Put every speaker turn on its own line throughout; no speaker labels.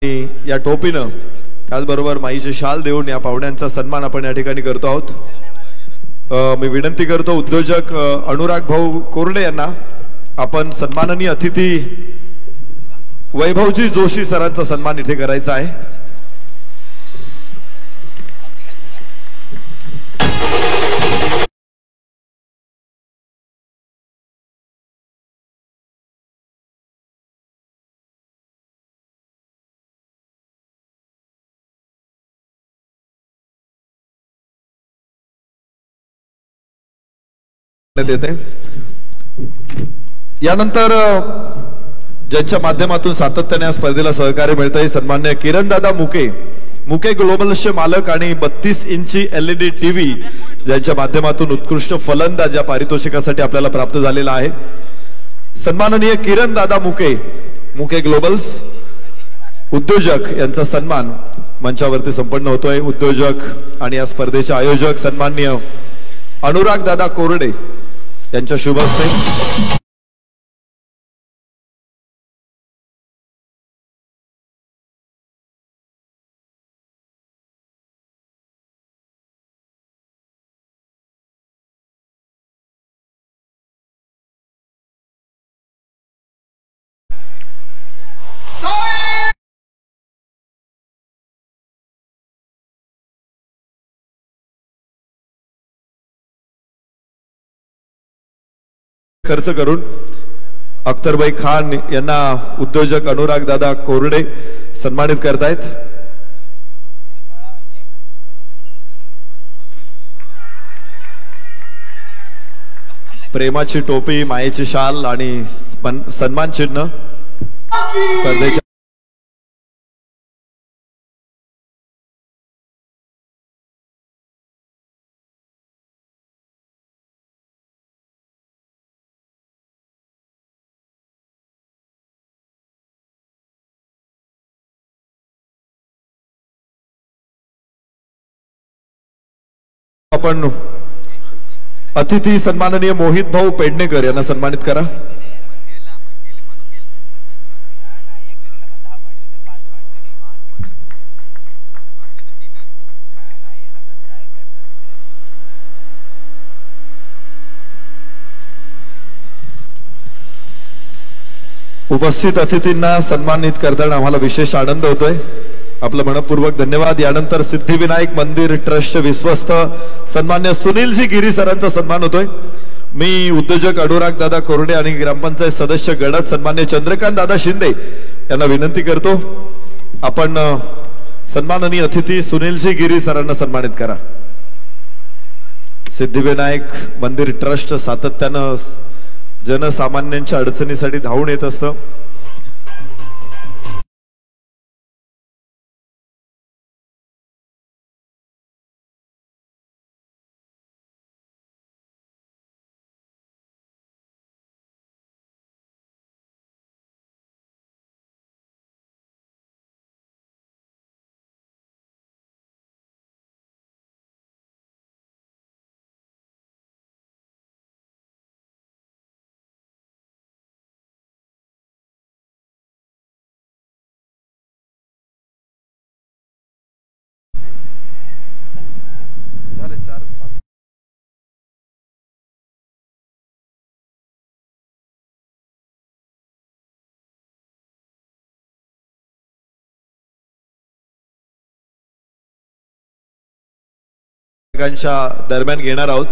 या टोपीनं त्याचबरोबर माईची शाल देऊन या पाहुण्यांचा सन्मान आपण या ठिकाणी करतो आहोत। मी विनंती करतो उद्योजक अनुराग भाऊ कोरडे यांना आपण सन्माननीय अतिथी वैभवजी जोशी सरांचा सन्मान इथे करायचा आहे। देते यानंतर ज्यांच्या माध्यमातून सातत्याने या स्पर्धेला सहकार्य मिळतंय सन्मान्य किरण दादा मुके ग्लोबल्सचे मालक आणि 32 इंची LED टीव्ही ज्यांच्या माध्यमातून उत्कृष्ट फलंदाज या पारितोषिकासाठी आपल्याला प्राप्त झालेला आहे। सन्माननीय किरण दादा मुके ग्लोबल्स उद्योजक यांचा सन्मान मंचावरती संपन्न होतोय। उद्योजक आणि या स्पर्धेचे आयोजक सन्माननीय अनुराग दादा कोरडे यांच्या शुभ हस्ते खर्च करून अख्तरभाई खान यांना उद्योजक अनुराग दादा कोरडे सन्मानित करतायत। प्रेमाची टोपी, मायेची शाल आणि सन्मान चिन्ह स्पर्धेच्या आपण अतिथी सन्माननीय मोहित भाऊ पेडणेकर यांना सन्मानित करा। उपस्थित अतिथींना सन्मानित करताना आम्हाला विशेष आनंद होतोय। आपलं मनपूर्वक धन्यवाद। यानंतर सिद्धिविनायक मंदिर ट्रस्ट विश्वस्त सन्मान्य सुनीलजी गिरी सरांचा सन्मान होतोय। मी उद्योजक अनुराग दादा कोरडे आणि ग्रामपंचायत सदस्य गडद सन्मान्य चंद्रकांत दादा शिंदे यांना विनंती करतो आपण सन्माननीय अतिथी सुनीलजी गिरी सरांना सन्मानित करा। सिद्धिविनायक मंदिर ट्रस्ट सातत्यानं जनसामान्यांच्या अडचणीसाठी धावून येत असतं। दरम्यान घेणार आहोत।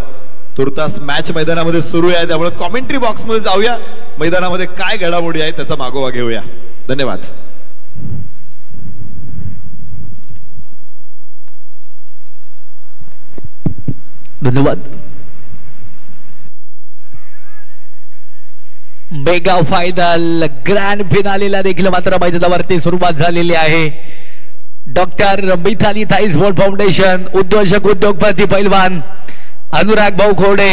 तुर्तास मॅच मैदानामध्ये सुरू आहे त्यामुळे कॉमेंट्री बॉक्स मध्ये जाऊया, मैदानामध्ये काय घडामोडी आहे त्याचा मागोवा घेऊया। धन्यवाद।
धन्यवाद। मेगा फायनल ग्रँड फिनालेला देखील मात्र मैदानावरती सुरुवात झालेली आहे। डॉक्टर मिथाली थाई स्पोर्ट फाउंडेशन उद्योजक उद्योगपती पैलवान अनुराग भाऊ कोरडे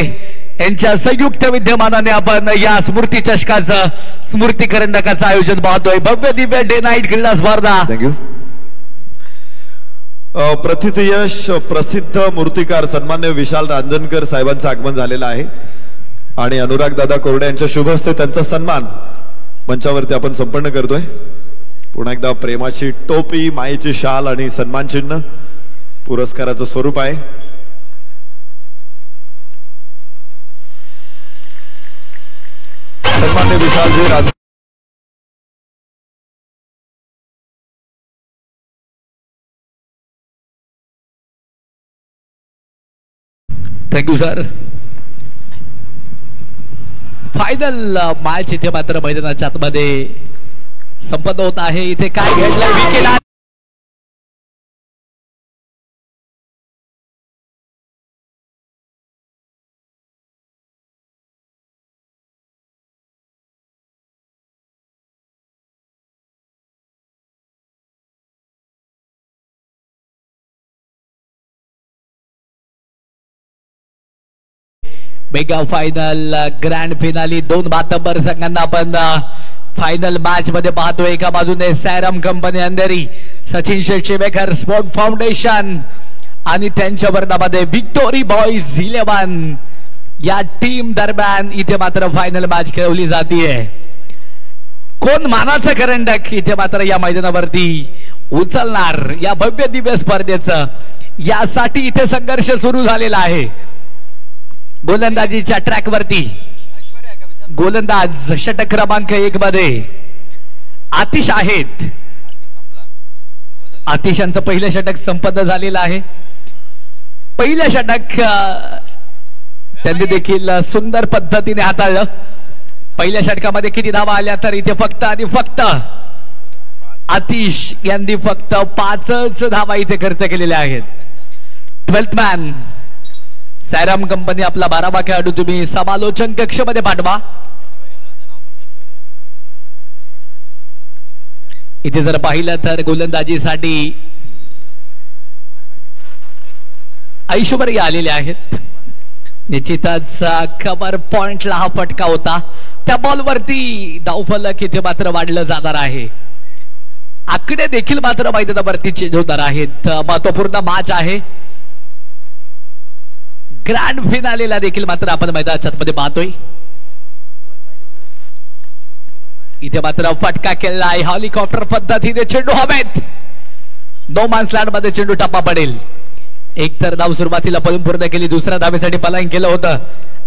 यांच्या संयुक्त विद्यमानाने आपण या स्मृती चषकाचं स्मृती करंडकाचं आयोजन पाहतोय। भव्य दिव्य डे नाईट क्रीडा स्पर्धा।
थँक्यू। प्रतिथयश प्रसिद्ध मूर्तिकार सन्मान्य विशाल रांजणकर साहेबांचं आगमन झालेलं आहे आणि अनुराग दादा कोरडे यांच्या शुभ हस्ते त्यांचा सन्मान मंचावरती आपण संपन्न करतोय। पुन्हा एकदा प्रेमाची टोपी, मायेची शाल आणि सन्मान चिन्ह पुरस्काराचं स्वरूप आहे. सन्मान्य Vishalji Raj.
Thank you sir. Final match इथे मात्र मैदानाच्या आतमध्ये संपन्न होत आहे. इथे काय घडलं विकेला मेगा फायनल ग्रँड फिनाली 2 मातब्बर संघांना आपण फायनल मॅच मध्ये पाहतोय. एका बाजूने Sairam company Andheri, Sachin Shettibekar sport foundation आणि त्यांच्या वर्णामध्ये विक्टोरी बॉयज 11 या टीम दरम्यान इथे मात्र फायनल मॅच खेळवली जाते. कोण मानाचं करंडक इथे मात्र या मैदानावरती उचलणार या भव्य दिव्य स्पर्धेचं, यासाठी इथे संघर्ष सुरू झालेला आहे. गोलंदाजीच्या ट्रॅक वरती गोलंदाज षटक क्रमांक 1 मध्ये आतिश आहेत. आतिशांचं पहिलं षटक संपन्न झालेलं आहे. पहिलं षटक त्यांनी देखील सुंदर पद्धतीने हाताळलं. पहिल्या षटकामध्ये किती धावा आल्या तर इथे फक्त आणि फक्त आतिश यांनी फक्त 5च धावा इथे खर्च केलेल्या आहेत. 12th मॅन सॅरम कंपनी आपला 12वा खेळाडू तुम्ही समालोचन कक्ष मध्ये पाठवा. इथे जर पाहिलं तर गोलंदाजीसाठी ऐश्वर्य आलेले आहेत. निश्चितच कव्हर पॉइंटला हा फटका होता. त्या बॉलवरती धावफलक इथे मात्र वाढलं जाणार आहे. आकडे देखील मात्र मैदानावरती चेंज होणार आहेत. महत्वपूर्ण मॅच आहे. ग्रँड फिनालेला देखील मात्र आपण मैदानाच्या मध्ये पाहतोय. इथे मात्र फटका केला आहे. हेलिकॉप्टर पद्धतीने चेंडू हवेत. नो मॅन्स लँड मध्ये चेंडू टप्पा पडेल. एक तर धाव सुरुवातीला पळून पूर्ण केली, दुसऱ्या धावेसाठी पलायन केलं होतं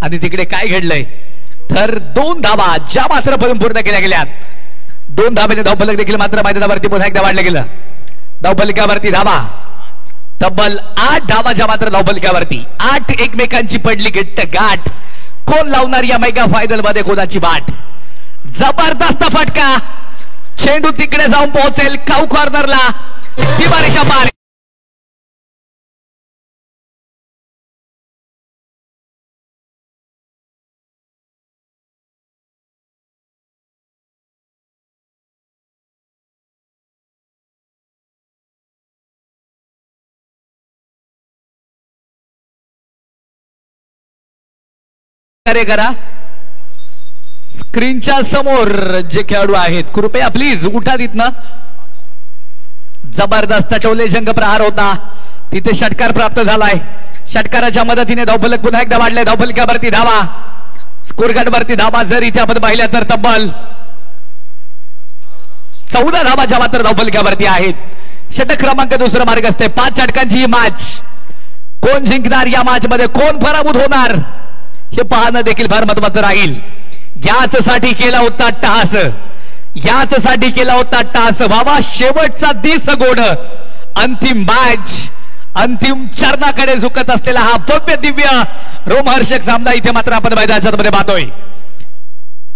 आणि तिकडे काय घडलंय तर 2 धावा ज्या मात्र पळून पूर्ण केल्या गेल्यात. 2 धावेने धावफलक देखील मात्र मैदानावरती पुन्हा एकदा वाढलं गेलं. धावफलकावरती धावा तब्बल 8 धावा ज्या मात्र धावफलकावरती. 8 एकमेकांची पडली घट्ट गाठ. कोण लावणार या मेगा फायनल मध्ये कोणाची वाट. जबरदस्त फटका. चेंडू तिकडे जाऊन पोहोचेल काऊ कॉर्नरला. सीमारेषा पार. करा स्क्रीनच्या समोर जे खेळाडू आहेत कृपया प्लीज उठा तिथनं. जबरदस्त टोले जंग प्रहार होता. तिथे षटकार प्राप्त झालाय. षटकाराच्या मदतीने धावफलक पुन्हा एकदा वाढले. धावफलकावरती धावा, स्कोरकार्ड वरती धावा जर इथे आपण पाहिल्या तर तब्बल 14 धावा ज्या मात्र धावफलकावरती आहेत. षटक क्रमांक 2 मार्ग असते. 5 षटकांची ही मॅच. कोण जिंकणार या मॅच मध्ये, कोण पराभूत होणार हे पाहणं देखील फार महत्वाचं राहील. याचसाठी केला होता टास. याचसाठी केला होता टास. बाबा शेवटचा दिस गोड. अंतिम मॅच, अंतिम चरणाकडे झुकत असलेला हा भव्य दिव्य रोमहर्षक सामना इथे मात्र आपण मैदानाच्या मध्ये पाहतोय.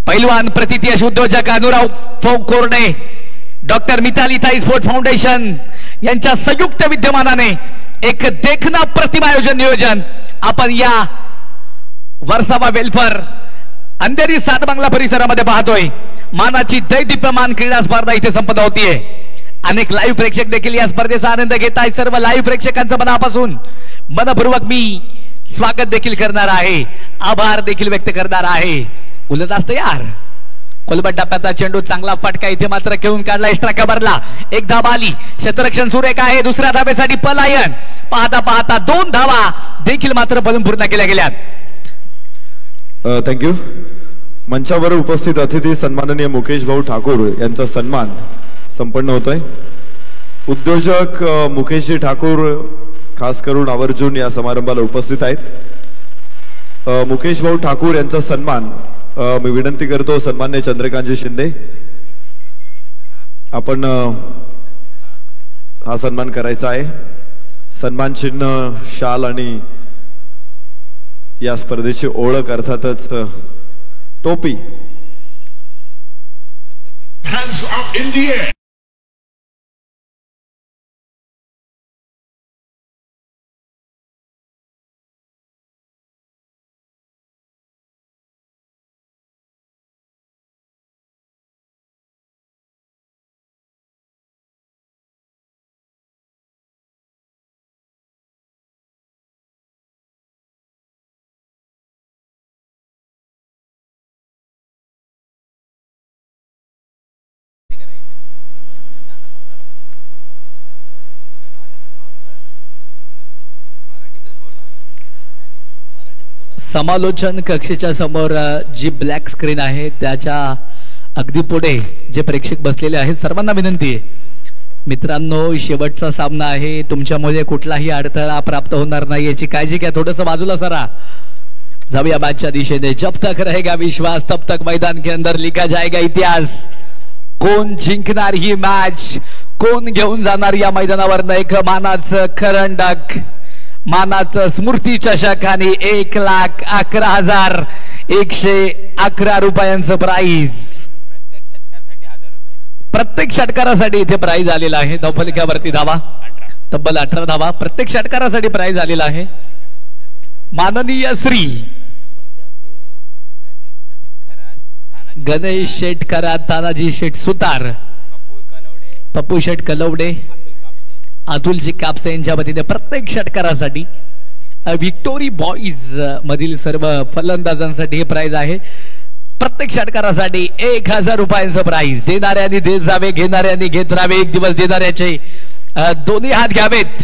पैलवान प्रतियश उद्योजक अनुराव कोरणे, डॉक्टर मिताली ताई स्पोर्ट फाउंडेशन यांच्या संयुक्त विद्यमानाने एक देखना प्रतिमा आयोजन नियोजन आपण या वर्सावा वेलफेअर अंधेरी 7 बंगला परिसरामध्ये पाहतोय. मानाची दैदिप्यमान क्रीडा स्पर्धा इथे संपन्न होतीये. अनेक लाईव्ह प्रेक्षक देखील या स्पर्धेचा आनंद घेत आहेत. सर्व लाईव्ह प्रेक्षकांचं मनापासून मनपूर्वक मी स्वागत देखील करणार आहे, आभार देखील व्यक्त करणार आहे. उलट यार कोलबट टप्प्याचा चेंडू चांगला फटका इथे मात्र खेळून काढला. एक्स्ट्रा कव्हरला 1 धावा आली. क्षेत्ररक्षण सुरेख आहे. दुसऱ्या धावेसाठी पलायन. पाहता पाहता 2 धावा देखील मात्र पळून पूर्ण केल्या गेल्यात.
थँक्यू. मंचावर उपस्थित अतिथी सन्माननीय मुकेश भाऊ ठाकूर यांचा सन्मान संपन्न होतोय. उद्योजक मुकेशजी ठाकूर खास करून आवर्जून या समारंभाला उपस्थित आहेत. मुकेश भाऊ ठाकूर यांचा सन्मान मी विनंती करतो सन्मान्य चंद्रकांतजी शिंदे आपण हा सन्मान करायचा आहे. सन्मान चिन्ह, शाल आणि या स्पर्धेची ओळख अर्थातच टोपी.
Hands up in the air.
समालोचन कक्षेच्या समोर जी ब्लॅक स्क्रीन आहे त्याच्या अगदी पुढे जे प्रेक्षक बसलेले आहेत सर्वांना विनंती आहे मित्रांनो, शेवटचा सामना आहे. तुमच्यामुळे कुठलाही अडथळा प्राप्त होणार नाही याची काळजी घ्या. थोडंसं बाजूला सरा. जाऊया मॅचच्या दिशेने. जब तक रहेगा विश्वास तब तक मैदान के अंदर लिखा जाएगा इतिहास. कोण जिंकणार ही मॅच, कोण घेऊन जाणार या मैदानावर एक मानाचं करंडक, मानाचं स्मृती चषक आणि 1,11,111 रुपयांचं प्राइज. प्रत्येक षटकारासाठी इथे प्राइज आलेला आहे. धावफलकावरती धावा, तब्बल 18 धावा प्रत्येक षटकारासाठी प्राइज आलेला आहे. माननीय श्री गणेश शेठ खरात, तानाजी शेठ सुतार, पप्पू शेठ कलवडे, अतुलजी कापसे यांच्या वतीने प्रत्येक षटकारासाठी विक्टोरी बॉईज मधील सर्व फलंदाजांसाठी हे प्राइज आहे. प्रत्येक षटकारासाठी 1,000 रुपयांचं प्राइज. देणाऱ्यांनी देत जावे, घेणाऱ्यांनी घेत राहावे. एक दिवस देणाऱ्याचे दोन्ही हात घ्यावेत.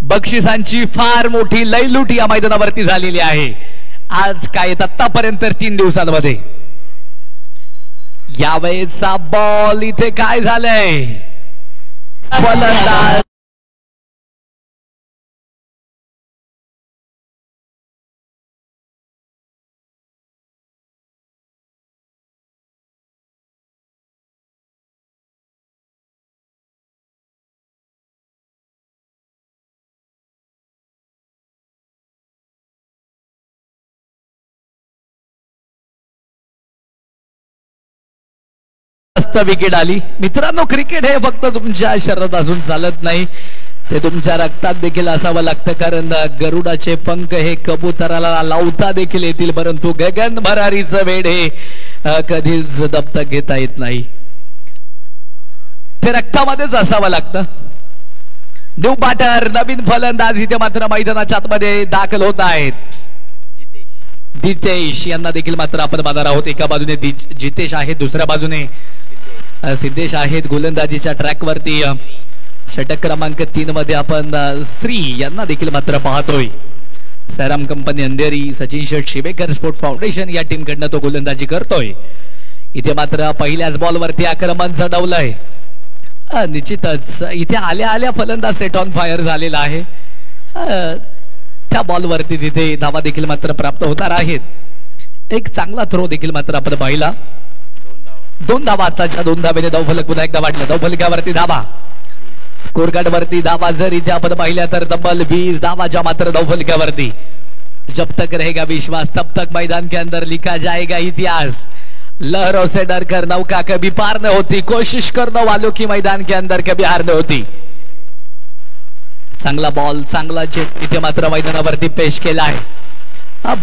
बक्षिसांची फार मोठी लयलूट या मैदानावरती झालेली आहे. आज काय आतापर्यंत 3 दिवसांमध्ये. यावेळेचा बॉल इथे काय झालंय, फलंदाज विकेट आली. मित्रांनो, क्रिकेट हे फक्त तुमच्या शरीरात असून चालत नाही, ते तुमच्या रक्तात देखील असावं लागतं. कारण गरुडाचे पंख हे कबुतराला लावता देखील येतील, परंतु गगन भरारीचं वेड हे कधीच दप्तक घेता येत नाही. ते रक्तामध्येच असावं लागतं. न्यू बॅटर, नवीन फलंदाज इथे मात्र मैदानाच्या आतमध्ये दाखल होत आहेत. जितेश यांना देखील मात्र आपण पाहणार आहोत. एका बाजूने जितेश आहे, दुसऱ्या बाजूने सिद्धेश आहेत. गोलंदाजीच्या ट्रॅक वरती षटक क्रमांक 3 मध्ये आपण श्री यांना देखील मात्र पाहतोय. सैराम कंपनी अंधेरी, सचिन शेठ शिवेकर स्पोर्ट फाउंडेशन या टीम कडनं तो गोलंदाजी करतोय. इथे मात्र पहिल्याच बॉल वरती आक्रमण चढवलंय. निश्चितच इथे आल्या आल्या फलंदाज सेट ऑन फायर झालेला आहे. त्या बॉल वरती तिथे धावा देखील मात्र प्राप्त होणार आहेत. एक चांगला थ्रो देखील मात्र आपण पाहिला. 2 धावा, आताच्या 2 धावेने धावफलक पुन्हा एकदा वाढलं. धावफलकावरती धावा, स्कोर कार्ड वरती धावा जर इथे आपण पाहिल्या तर तब्बल 20 धावाच्या मात्र धावफलकावरती. जब तक रहेगा विश्वास तब तक मैदान के अंदर लिखा जाएगा इतिहास. लहरों से डर कर नौका कभी पार न होती, कोशिश करने वालों की मैदान के अंदर कभी हार न होती. चांगला बॉल, चांगला चेंडू इथे मात्र मैदानावरती पेश केला आहे.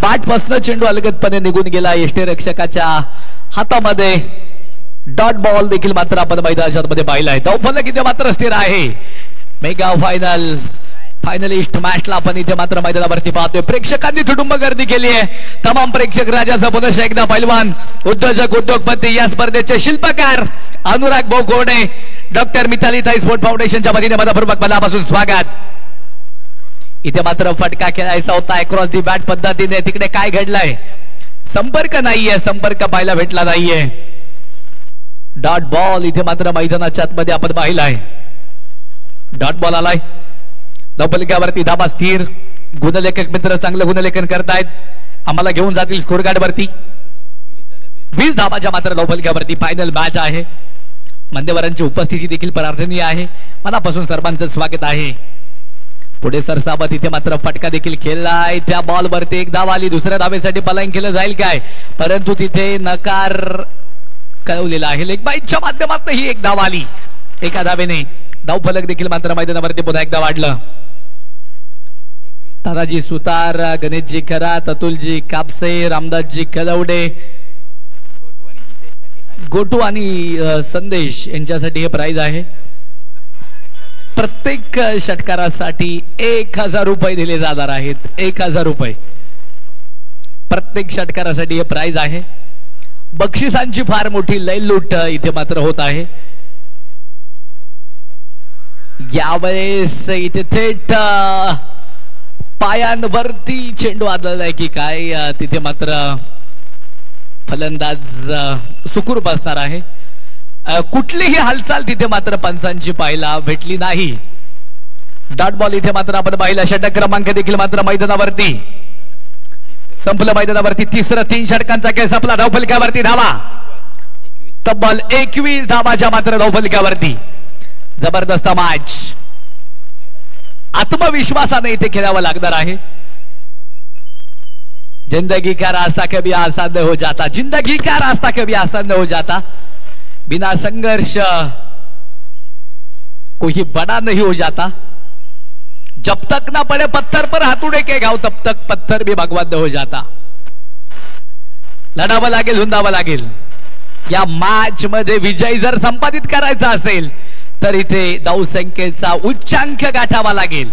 बॅट पासून चेंडू अलगदपणे निघून गेला यष्टीरक्षकाच्या हातामध्ये. डॉट बॉल देखील मात्र आपण मैदानाच्या मध्ये पाहिला आहे. धावफलक इथे मात्र स्थिर आहे. मेगा फायनल फायनलिस्ट मॅचला आपण इथे मात्र मैदानावरती पाहतोय. प्रेक्षकांनी तुडुंब गर्दी केली आहे. तमाम प्रेक्षक राजाचा पुन्हा एकदा पैलवान, उद्योजक, उद्योगपती, या स्पर्धेचे शिल्पकार अनुराग भाऊ गोडे, डॉक्टर मिताली थाई स्पोर्ट फाउंडेशनच्या वतीने मनपूर्वक मनापासून स्वागत. इथे मात्र फटका खेळायचा होता अक्रॉस दी बॅट पद्धतीने. तिकडे काय घडलंय, संपर्क नाहीये, संपर्क पाहायला भेटला नाहीये. डॉट बॉल इथे मात्र मैदानाच्या आतमध्ये आपण पाहिलाय. डॉट बॉल आलाय. धावफलकावरती धाबा स्थिर. गुणलेखक मित्र चांगलं गुणलेखन करतायत. आम्हाला घेऊन जातील स्कोर कार्ड वरती. 20 धाबाच्या मात्र धावफलकावरती फायनल मॅच आहे. मान्यवरांची उपस्थिती देखील प्रार्थनीय आहे. मनापासून सर्वांचं स्वागत आहे. पुढे सरसावत इथे मात्र फटका देखील खेळलाय. त्या बॉल वरती एक धाव आली. दुसऱ्या धावेसाठी पलायन केलं जाईल काय, परंतु तिथे नकार कळवलेला आहे. लेग बाईटच्या माध्यमातून ही एक धाव आली. एका धावेने धावफलक देखील मात्र मैदानावरती पुन्हा एकदा वाढलं. तानाजी सुतार, गणेशजी खरात, अतुलजी कापसे, रामदासजी कलवडे, गोटू आणि संदेश यांच्यासाठी हे प्राइज आहे. प्रत्येक षटकारासाठी 1000 रुपये दिले जाणार आहेत. 1000 रुपये प्रत्येक षटकारासाठी हे प्राइज आहे. बक्षिसांची फार मोठी लयलूट इथे मात्र होत आहे. यावेळेस इथे थेट पायांवरती चेंडू आदळला आहे की काय, तिथे मात्र फलंदाज सुखरूप बसणार आहे. कुठलीही हालचाल तिथे मात्र पंचांची पाहायला भेटली नाही. डॉट बॉल इथे मात्र आपण पाहिला. षटक क्रमांक देखील मात्र मैदानावरती संपलं. मैदानावरती तिसरं 3 षटकांचा खेळ संपला. धावफलकावरती धावा तब्बल 21 धावाच्या मात्र धावफलकावरती. जबरदस्त मॅच. आत्मविश्वासाने इथे खेळावं लागणार आहे. जिंदगी का रास्ता कभी आसान नहीं हो जाता. जिंदगी का रास्ता कभी आसान नहीं हो जाता. बिना संघर्ष कोई बड़ा नहीं हो जाता. जब तक ना पड़े पत्थर पर हाथ उड़े के घाव तब तक पत्थर भी भगवान हो जाता. लढावं लागेल, झुंजावं लागेल. या मॅच मध्ये विजय जर संपादित करायचा असेल तर इथे धावसंख्येचा उच्चांक गाठावा लागेल.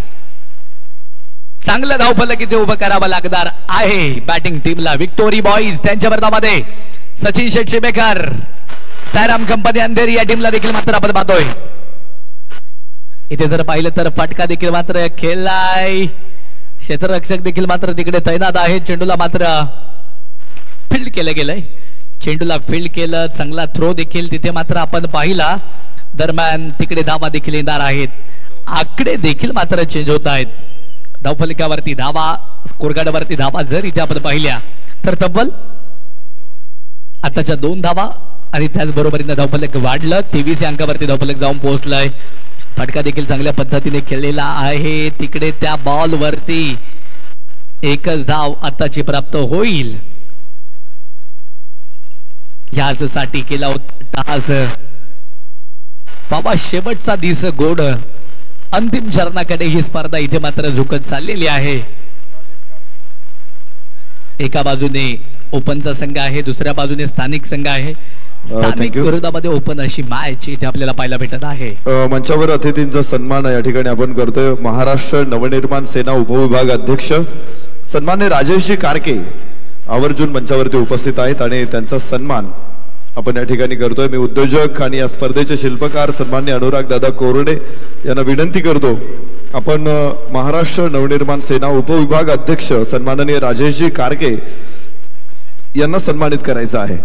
चांगलं धावफलक इथे उभं करावं लागणार आहे बॅटिंग टीमला. विक्टोरी बॉईज त्यांच्या वर्धामध्ये सचिन शेठ शिमेकर, सायराम कंपनी अंधेरी या टीमला देखील मात्र आपण पाहतोय. इथे जर पाहिलं तर फटका देखील मात्र खेळलाय. क्षेत्ररक्षक देखील मात्र तिकडे तैनात आहे. चेंडूला मात्र फील्ड केलं गेलंय. चेंडूला फील्ड केलं. चांगला थ्रो देखील तिथे मात्र आपण पाहिला. दरम्यान तिकडे धावा देखील येणार आहेत. आकडे देखील मात्र चेंज होत आहेत. धावफलकावरती धावा, स्कोरकार्डवरती धावा जर इथे आपण पाहिल्या तर तब्बल आताच्या 2 धावा आणि त्याचबरोबरीने धावफलक वाढलं. 23 अंकावरती धावफलक जाऊन पोहोचलाय. फटका देखील चांगल्या पद्धतीने खेळलेला आहे. तिकडे त्या बॉल वरती एकच धाव आताची प्राप्त होईल. याच साठी केला होता टास. बाबा शेवटचा दिस गोड. अंतिम चरणाकडे ही स्पर्धा इथे मात्र झुकत चाललेली आहे. एका बाजूने ओपनचा संघ आहे, दुसऱ्या बाजूने स्थानिक संघ आहे. स्थानिक विरोधामध्ये ओपन अशी मॅच इथे आपल्याला पाहायला भेटत आहे.
मंचावर अतिथींचा सन्मान या ठिकाणी आपण करतोय. महाराष्ट्र नवनिर्माण सेना उपविभाग अध्यक्ष सन्मान्य राजेशजी कारके आवर्जून मंचावरती उपस्थित आहेत आणि त्यांचा सन्मान आपण या ठिकाणी करतोय. मी उद्योजक आणि या स्पर्धेचे शिल्पकार सन्मान्य अनुराग दादा कोरडे यांना विनंती करतो, आपण महाराष्ट्र नवनिर्माण सेना उपविभाग अध्यक्ष सन्माननीय राजेशजी कारके यांना सन्मानित करायचं आहे.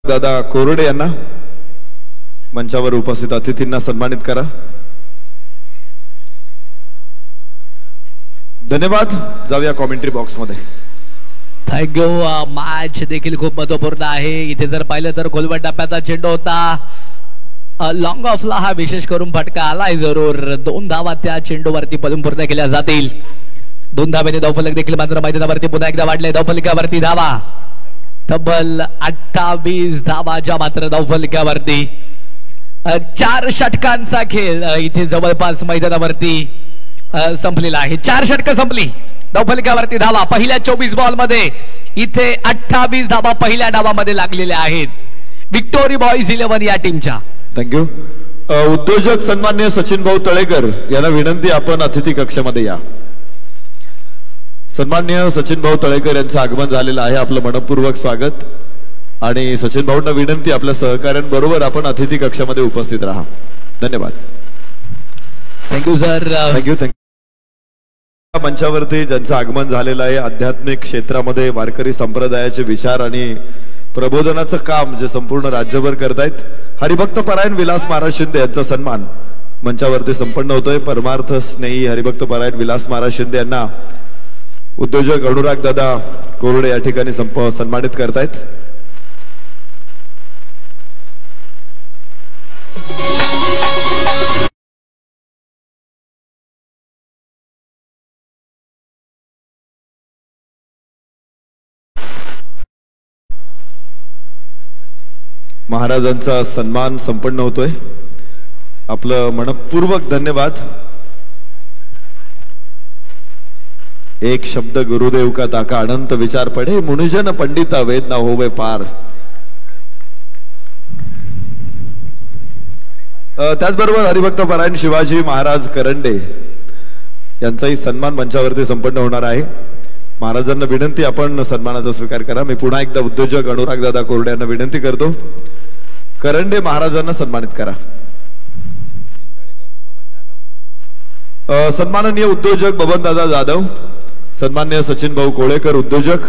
दादा कोरडे यांना मंचावर उपस्थित अतिथींना सन्मानित करा. धन्यवाद. जाऊया कॉमेंट्री बॉक्स मध्ये.
थँक्यू. मॅच देखील खूप महत्वपूर्ण आहे. इथे जर पाहिलं तर खोलवट टप्प्याचा चेंडू होता. लॉंग ऑफला हा विशेष करून फटका आलाय जरूर. 2 धावा त्या चेंडूवरती पळून पूर्ण केल्या जातील. 2 धावेने धावफलक देखील मात्र मैदानावरती पुन्हा एकदा वाढले. धावफलकावरती धावा तब्बल 28 धावाच्या मात्र धावफलकावरती. 4 षटकांचा खेळ इथे जवळपास मैदानावरती संपलेला आहे. 4 षटकं संपली. धावफलकावरती धावा पहिल्या 24 बॉल मध्ये इथे 28 धावा पहिल्या डावामध्ये लागलेल्या आहेत विक्टोरी बॉईज 11 या टीमच्या.
थँक्यू. उद्योजक सन्मान्य सचिन भाऊ तळेकर यांना विनंती, आपण अतिथी कक्षामध्ये या. सन्मान्य सचिन भाऊ तळेकर यांचं आगमन झालेलं आहे. आपलं मनपूर्वक स्वागत. आणि सचिन भाऊंना विनंती, आपल्या सहकाऱ्यांबरोबर आपण अतिथी कक्षामध्ये उपस्थित राहा. धन्यवाद.
Thank you sir.
थँक्यू. मंचावरती ज्यांचं आगमन झालेलं आहे, आध्यात्मिक क्षेत्रामध्ये वारकरी संप्रदायाचे विचार आणि प्रबोधनाचं काम जे संपूर्ण राज्यभर करतायत, हरिभक्त परायण विलास महाराज शिंदे यांचा सन्मान मंचावरती संपन्न होतोय. परमार्थ स्नेही हरिभक्त परायण विलास महाराज शिंदे यांना उद्योजक अनुराग दादा कोरडे या ठिकाणी सन्मानित करतायत. महाराजांचा सन्मान संपन्न होतोय. आपलं मनपूर्वक धन्यवाद. एक शब्द गुरुदेव का ताका अनंत विचार पडे, मुनिजन पंडिता वेद ना होवे पार. त्याचबरोबर हरिभक्त परायण शिवाजी महाराज करंडे यांचाही सन्मान मंचावरती संपन्न होणार आहे. महाराजांना विनंती, आपण सन्मानाचा स्वीकार करा. मी पुन्हा एकदा उद्योजक अनुराग दादा कोरडे यांना विनंती करतो, करंडे महाराजांना सन्मानित करा. सन्माननीय उद्योजक बबनदादा जाधव, सन्मान्य सचिन भाऊ कोळेकर उद्योजक,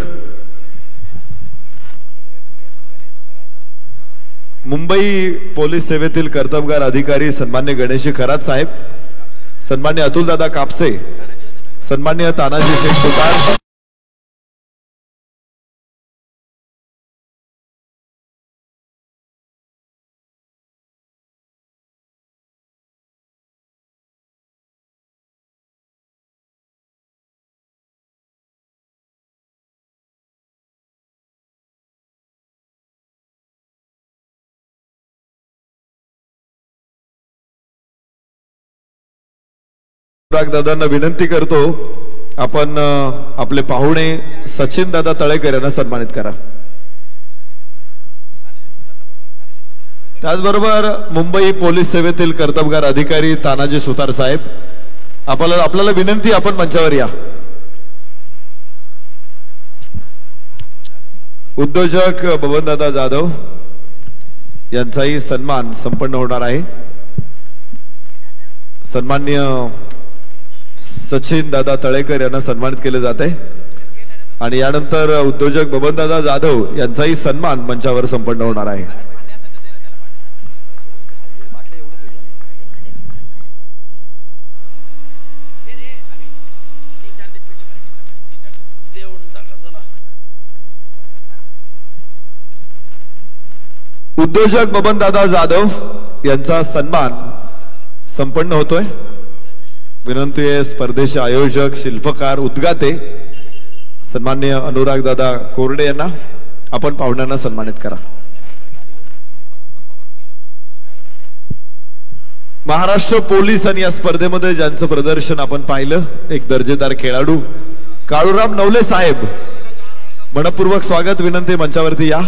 मुंबई पोलीस सेवेतील कर्तबगार अधिकारी सन्मान्य गणेशी खरात साहेब, सन्मान्य अतुलदादा कापसे, सन्मान्य तानाजी शेख सुतार, दादांना विनंती करतो, आपण आपले पाहुणे सचिन दादा तळेकर यांना सन्मानित करा. त्याचबरोबर मुंबई पोलीस सेवेतील कर्तबगार अधिकारी तानाजी सुतार साहेब, आपल्याला विनंती, आपण मंचावर या. उद्योजक बबनदादा जाधव यांचाही सन्मान संपन्न होणार आहे. सन्मान्य सचिन दादा तळेकर यांना सन्मानित केले जाते आणि यानंतर उद्योजक बबनदादा जाधव यांचाही सन्मान मंचावर संपन्न होणार आहे. उद्योजक बबनदादा जाधव यांचा सन्मान संपन्न होतोय. विनंती आहे, स्पर्धेचे आयोजक, शिल्पकार, उद्गाते सन्मान्य अनुराग दादा कोरडे यांना आपण पाहुण्यांना सन्मानित करा. महाराष्ट्र पोलीस आणि या स्पर्धेमध्ये ज्यांचं प्रदर्शन आपण पाहिलं, एक दर्जेदार खेळाडू काळूराम नवले साहेब, मनपूर्वक स्वागत. विनंती, मंचावरती या.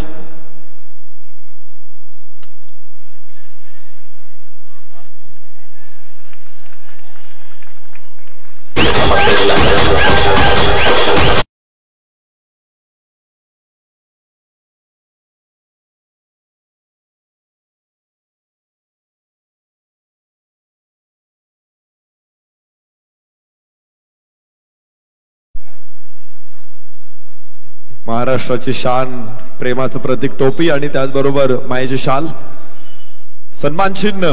महाराष्ट्राची शान, प्रेमाचं प्रतीक टोपी आणि त्याचबरोबर मायेची शाल, सन्मान चिन्ह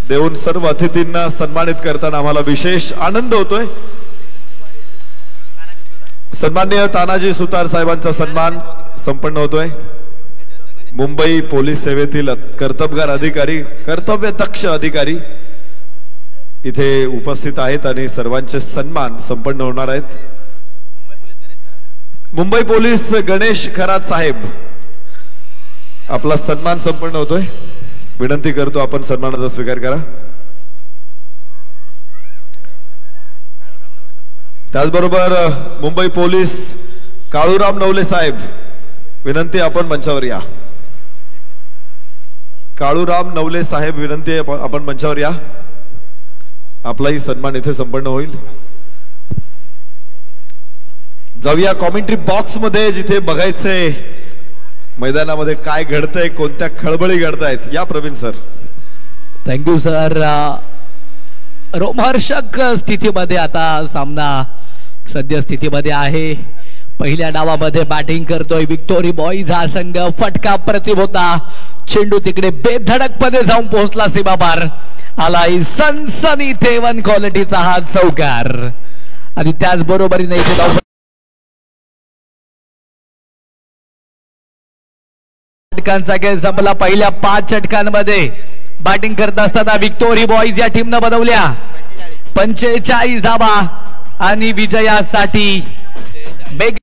देऊन सर्व अतिथींना सन्मानित करताना आम्हाला विशेष आनंद होतोय. सन्माननीय तानाजी सुतार साहेबांचा सन्मान संपन्न होतोय. मुंबई पोलीस सेवेतील कर्तबगार अधिकारी, कर्तव्य दक्ष अधिकारी इथे उपस्थित आहेत आणि सर्वांचे सन्मान संपन्न होणार आहेत. मुंबई पोलीस गणेश खरात साहेब, आपला सन्मान संपन्न होतोय. विनंती करतो, आपण सन्मानाचा स्वीकार करा. त्याचबरोबर मुंबई पोलीस काळूराम नवले साहेब, विनंती, आपण मंचावर या. काळूराम नवले साहेब विनंती आहे आपण मंचावर या. आपलाही सन्मान इथे संपन्न होईल. जाऊया कॉमेंट्री बॉक्स मध्ये जिथे बघायचंय मैदानामध्ये काय घडतंय, कोणत्या खळबळी घडतायत. या प्रवीण सर.
Thank you sir. रोमहर्षक स्थितीमध्ये आता सामना सद्य स्थितीमध्ये आहे. पहिल्या डावामध्ये बॅटिंग करतोय विक्टोरी बॉईज हा संघ. फटका प्रतिम होता. चेंडू तिकडे बेधडकपणे जाऊन पोहोचला सीमापार. आलाय सनसनी तेवन क्वालिटीचा हा चौकार आणि त्याचबरोबरीने इथे षटकांचा खेळ संपला. पहिल्या 5 षटकांमध्ये बॅटिंग करत असताना विक्टोरी बॉईज या टीमनं बनवल्या 45 धावा आणि विजयासाठी बेग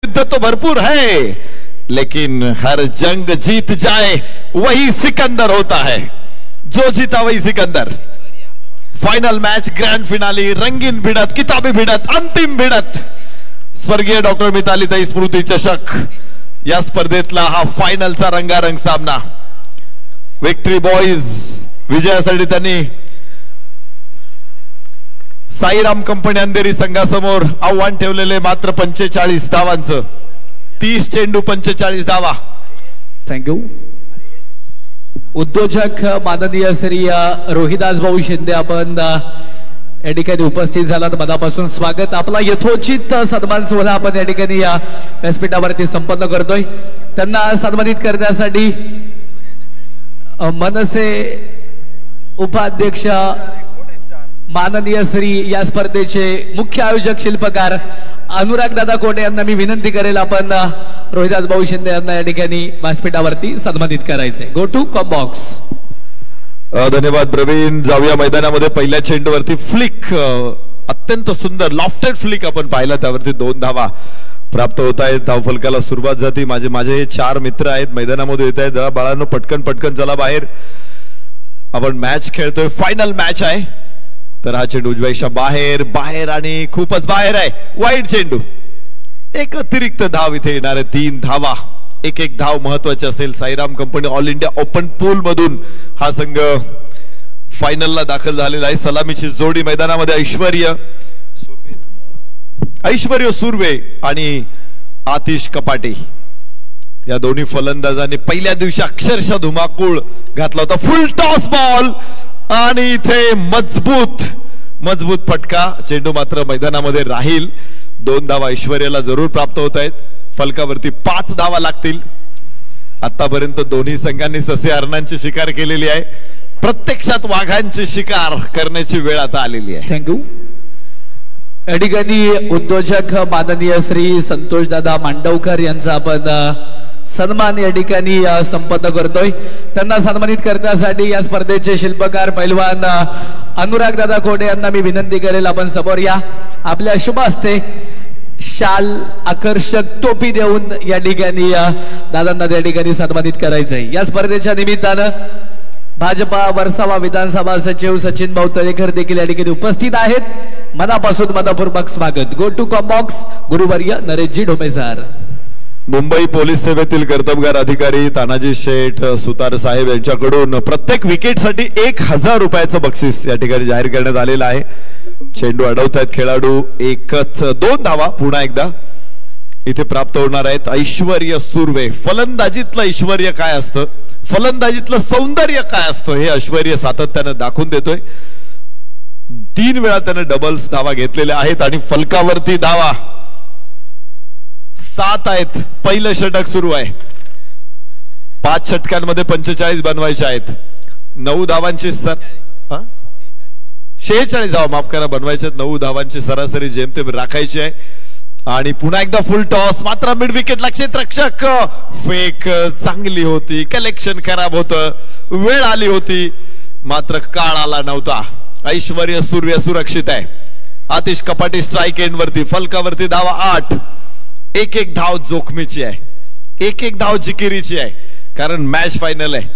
युद्ध तो भरपूर है, लेकिन हर जंग जीत जाए वही सिकंदर होता है, जो जीता वही Sikandar. Final match, grand finale, रंगीन भिडत, किताबी भिडत, अंतिम भिडत. स्वर्गीय डॉक्टर मितालीताई स्मृती चषक या स्पर्धेतला हा फायनलचा रंगारंग सामना. विक्ट्री बॉईज विजयासाठी त्यांनी साईराम कंपनी अंधेरी संघासमोर आव्हान ठेवलेले मात्र 45 धावांचं. 30 चेंडू 45 धावा.
थँक्यू. उद्योजक माननीय श्री रोहिदास भाऊ शिंदे आपण या ठिकाणी उपस्थित झालात, मनापासून स्वागत. आपला यथोचित सन्मान सोहळा आपण या ठिकाणी या व्यासपीठावरती संपन्न करतोय. त्यांना सन्मानित करण्यासाठी मनसे उपाध्यक्ष माननीय श्री या स्पर्धेचे मुख्य आयोजक शिल्पकार अनुराग दादा कोटे यांना मी विनंती करेल, आपण रोहिदास भाऊ शिंदे यांना या ठिकाणी व्यासपीठावरती सन्मानित करायचे. Go to comm box.
धन्यवाद प्रवीण. जाऊया मैदानामध्ये. पहिल्या चेंडूवरती फ्लिक, अत्यंत सुंदर लॉफ्टेड फ्लिक आपण पाहिला, त्यावरती 2 धावा प्राप्त होत आहेत. धावफलकाला सुरुवात जाती. माझे हे 4 मित्र आहेत मैदानामध्ये येत आहेत. जरा बाळांनो पटकन पटकन चला बाहेर. आपण मॅच खेळतोय, फायनल मॅच आहे. तर हा चेंडू उजव्याच्या बाहेर बाहेर आणि खूपच बाहेर आहे. वाईड चेंडू. एक अतिरिक्त धाव इथे येणार आहे. 3 धावा. एक धाव महत्वाची असेल. Sairam company all India open pool मधून हा संघ फायनलला दाखल झालेला आहे. सलामीची जोडी मैदानामध्ये ऐश्वर्य सुर्वे आणि आतिश कपाटे या दोन्ही फलंदाजांनी पहिल्या दिवशी अक्षरशः धुमाकूळ घातला होता. फुल टॉस बॉल आणि इथे मजबूत फटका. चेंडू मात्र मैदानामध्ये राहील. 2 धावा ऐश्वर्याला जरूर प्राप्त होत आहेत. फलकावरती 5 धावा लागतील. आतापर्यंत दोन्ही संघांनी ससे हरणांची शिकार केलेली आहे. प्रत्यक्षात वाघांची शिकार करण्याची वेळ आता आलेली आहे.
थँक्यू. या ठिकाणी उद्योजक माननीय श्री संतोष दादा मांडवकर यांचा आपण सन्मान या ठिकाणी संपन्न करतोय. त्यांना सन्मानित करण्यासाठी या स्पर्धेचे शिल्पकार पैलवान अनुराग दादा कोटे यांना मी विनंती करेल, आपण समोर या. आपल्या शुभ हस्ते शाल, आकर्षक टोपी देऊन या ठिकाणी दादांना त्या ठिकाणी सन्मानित करायचंय. या स्पर्धेच्या निमित्तानं भाजपा वर्सावा विधानसभा सचिव सचिन भाऊ तळेकर देखील या ठिकाणी उपस्थित आहेत. मनापासून मनपूर्वक स्वागत. Go to combox. गुरुवर्य नरेशजी ढोमे सर.
मुंबई पोलीस सेवेतील कर्तबगार अधिकारी तानाजी शेठ सुतार साहेब यांच्याकडून प्रत्येक विकेटसाठी 1000 रुपयाचं बक्षीस या ठिकाणी जाहीर करण्यात आलेलं आहे. चेंडू अडवतायत खेळाडू. 2 धावा पुन्हा एकदा इथे प्राप्त होणार आहेत. ऐश्वर्य सुर्वे. फलंदाजीतलं ऐश्वर्य काय असतं, फलंदाजीतलं सौंदर्य काय असतं हे ऐश्वर्य सातत्यानं दाखवून देतोय. 3 वेळा त्याने डबल्स धावा घेतलेल्या आहेत आणि फलकावरती धावा 7 आहेत. पहिलं षटक सुरू आहे. 5 षटकांमध्ये 45 बनवायचे आहेत. 9 धावांची 46 धावा माफ करा बनवायचे. 9 धावांची सरासरी जेमतेम राखायची आहे. आणि पुन्हा एकदा फुल टॉस. मात्र मिड विकेटला क्षेत्ररक्षक फेक चांगली होती. कलेक्शन खराब होतं. वेळ आली होती मात्र काळ आला नव्हता. ऐश्वर्य सूर्य सुरक्षित आहे. आतिश कपाटी स्ट्राइक एंड वरती. फलकावरती धावा 8. एक धाव जोखमीची आहे. एक धाव जिकिरीची आहे, कारण मॅच फायनल आहे.